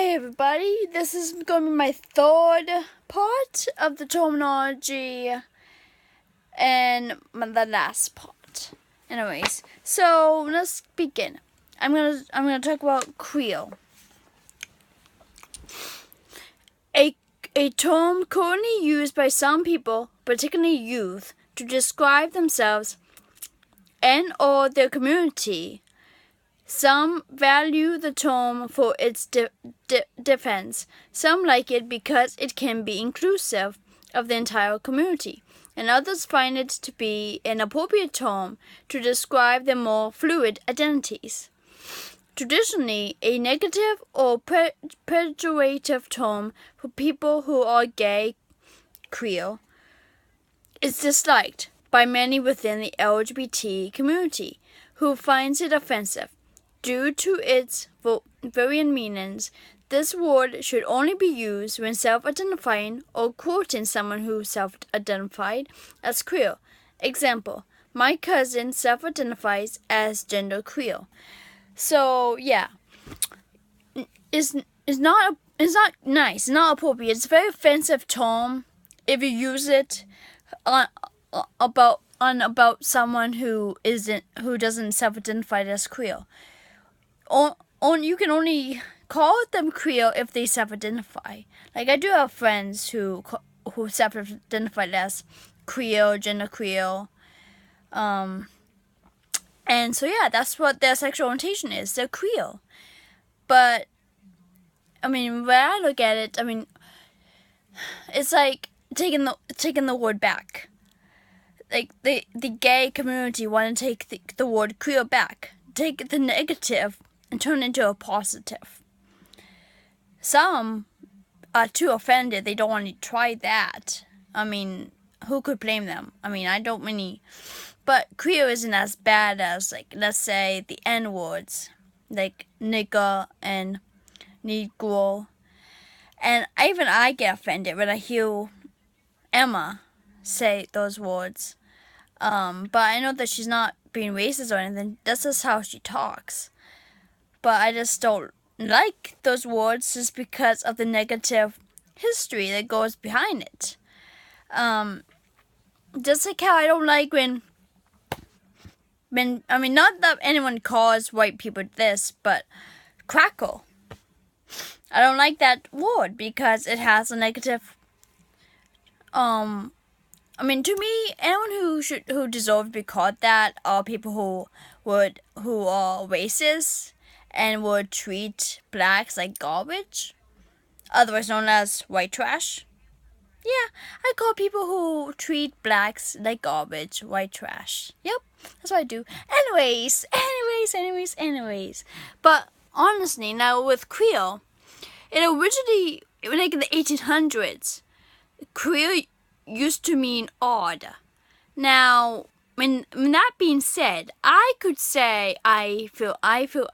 Hey everybody, this is going to be my third part of the terminology and the last part. Anyways, so let's begin. I'm gonna talk about Creole. A term currently used by some people, particularly youth, to describe themselves and or their community. Some value the term for its defense. Some like it because it can be inclusive of the entire community, and others find it to be an appropriate term to describe their more fluid identities. Traditionally, a negative or pejorative term for people who are gay, Creole, is disliked by many within the LGBT community who finds it offensive. Due to its variant meanings, this word should only be used when self-identifying or quoting someone who self-identified as Creole. Example, my cousin self-identifies as gender Creole. So yeah, it's not nice, it's not appropriate. It's a very offensive term if you use it about someone who doesn't self-identify as Creole. You can only call them Creole if they self-identify. Like I do have friends who self-identify as Creole, gender Creole, and so yeah, that's what their sexual orientation is. They're Creole. But I mean, when I look at it, I mean, it's like taking the word back. Like the gay community want to take the word Creole back, take the negative and turn it into a positive. Some are too offended; they don't want to try that. I mean, who could blame them? I mean, I don't really. But Creole isn't as bad as, like, let's say the N words, like nigger and negro. And even I get offended when I hear Emma say those words. But I know that she's not being racist or anything. That's just how she talks. But I just don't like those words just because of the negative history that goes behind it. Just like how I don't like when I mean, not that anyone calls white people this, but crackle. I don't like that word because it has a negative. I mean, to me, anyone who deserves to be called that are people who are racist and would treat blacks like garbage, otherwise known as white trash. Yeah, I call people who treat blacks like garbage white trash. Yep, that's what I do. Anyways. But honestly, now with Creole, it originally, like in the 1800s, Creole used to mean odd. Now, when that being said, I could say I feel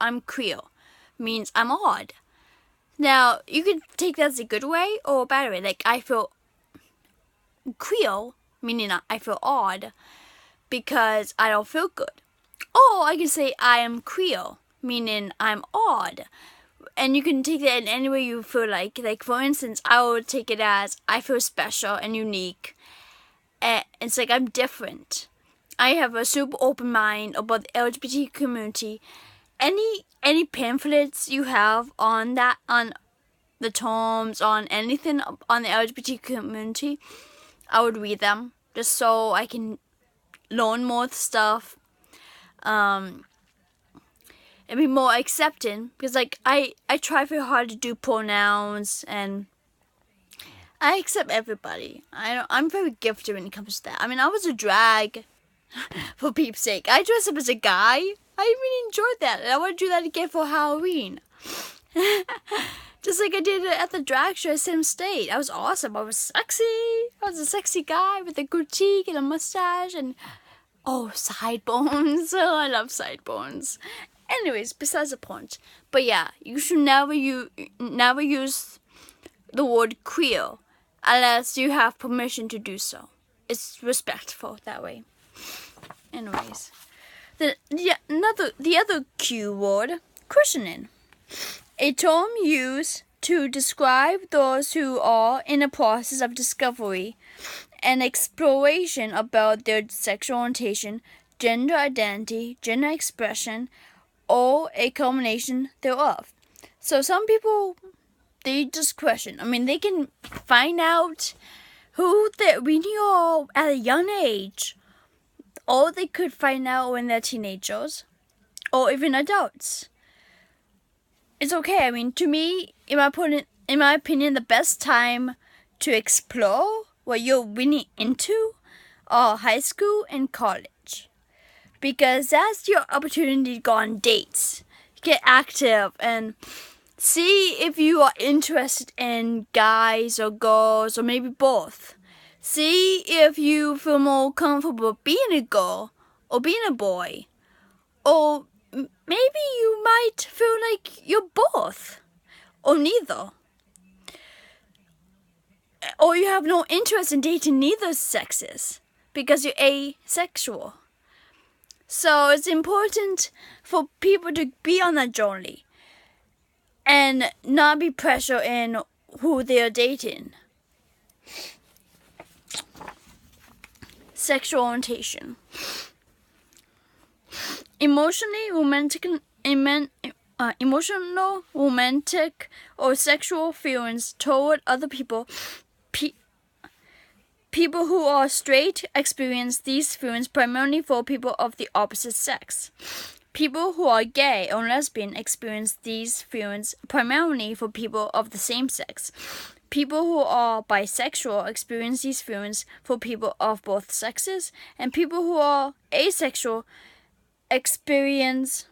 I'm Creole, means I'm odd. Now, you could take that as a good way or a bad way. Like, I feel Creole, meaning I feel odd because I don't feel good. Or I can say I am Creole, meaning I'm odd. And you can take that in any way you feel like. Like, for instance, I would take it as I feel special and unique. And it's like I'm different. I have a super open mind about the LGBT community. Any pamphlets you have on the terms, on anything on the LGBT community, I would read them just so I can learn more stuff. And be more accepting, because like I try very hard to do pronouns and I accept everybody. I'm very gifted when it comes to that. I mean, I was a drag for peep's sake. I dressed up as a guy. I really enjoyed that, and I want to do that again for Halloween. Just like I did it at the drag show at Sim State. I was awesome. I was sexy. I was a sexy guy with a good cheek and a mustache and sideburns. Oh, I love sideburns. Anyways, besides the point. But yeah, you should never use the word Creole unless you have permission to do so. It's respectful that way. Anyways, the other Q word, christening, a term used to describe those who are in a process of discovery and exploration about their sexual orientation, gender identity, gender expression, or a combination thereof. So some people, they just question. They can find out who they really are at a young age, or they could find out when they're teenagers, or even adults. It's okay. To me, in my opinion, the best time to explore what you're really into are high school and college, because that's your opportunity to go on dates, get active, and see if you are interested in guys or girls, or maybe both. See if you feel more comfortable being a girl or being a boy, or maybe you might feel like you're both, or neither. Or you have no interest in dating neither sexes because you're asexual. So it's important for people to be on that journey and not be pressured in who they're dating. Sexual orientation. Emotional, romantic, or sexual feelings toward other people. People who are straight experience these feelings primarily for people of the opposite sex. People who are gay or lesbian experience these feelings primarily for people of the same sex. People who are bisexual experience these feelings for people of both sexes, and people who are asexual experience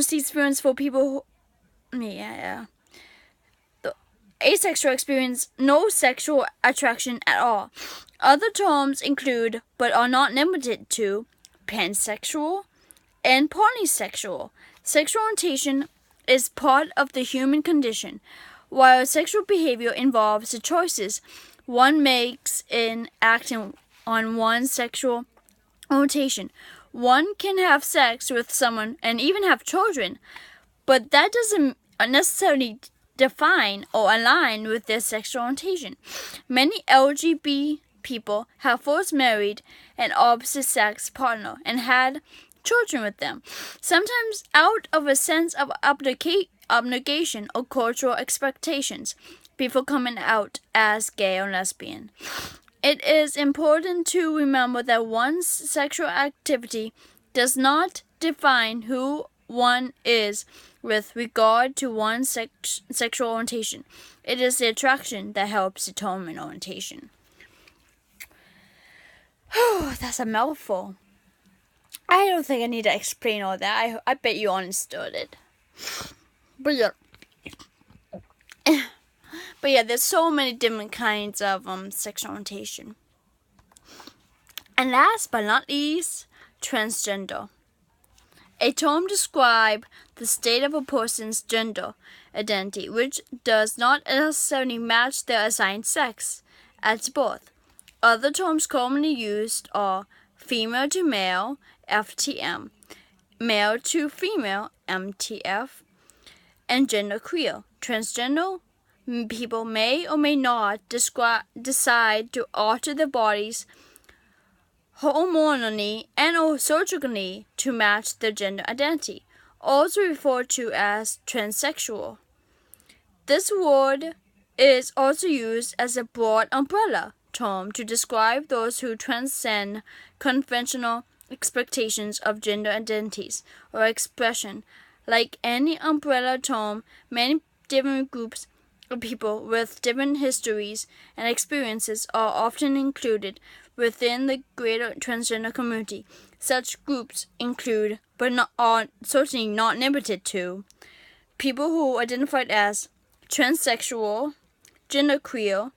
these feelings for people who The asexual experience no sexual attraction at all. Other terms include, but are not limited to, pansexual and polysexual. Sexual orientation is part of the human condition, while sexual behavior involves the choices one makes in acting on one's sexual orientation. One can have sex with someone and even have children, but that doesn't necessarily define or align with their sexual orientation. Many LGBT people have first married an opposite-sex partner and had children with them, sometimes out of a sense of obligation or cultural expectations, before coming out as gay or lesbian. It is important to remember that one's sexual activity does not define who one is with regard to one's sexual orientation. It is the attraction that helps determine orientation. That's a mouthful. I don't think I need to explain all that. I bet you understood it. But yeah, there's so many different kinds of sexual orientation. And last but not least, transgender. A term describes the state of a person's gender identity, which does not necessarily match their assigned sex at birth. Other terms commonly used are female to male, FTM, male to female, MTF, and gender queer. Transgender people may or may not decide to alter their bodies hormonally and or surgically to match their gender identity, also referred to as transsexual. This word is also used as a broad umbrella term to describe those who transcend conventional expectations of gender identities or expression. Like any umbrella term, many different groups of people with different histories and experiences are often included within the greater transgender community. Such groups include, but are certainly not limited to, people who identify as transsexual, genderqueer,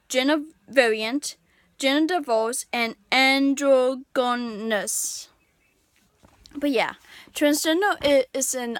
gender variant, gender diverse, and androgynous. But yeah, transgender is an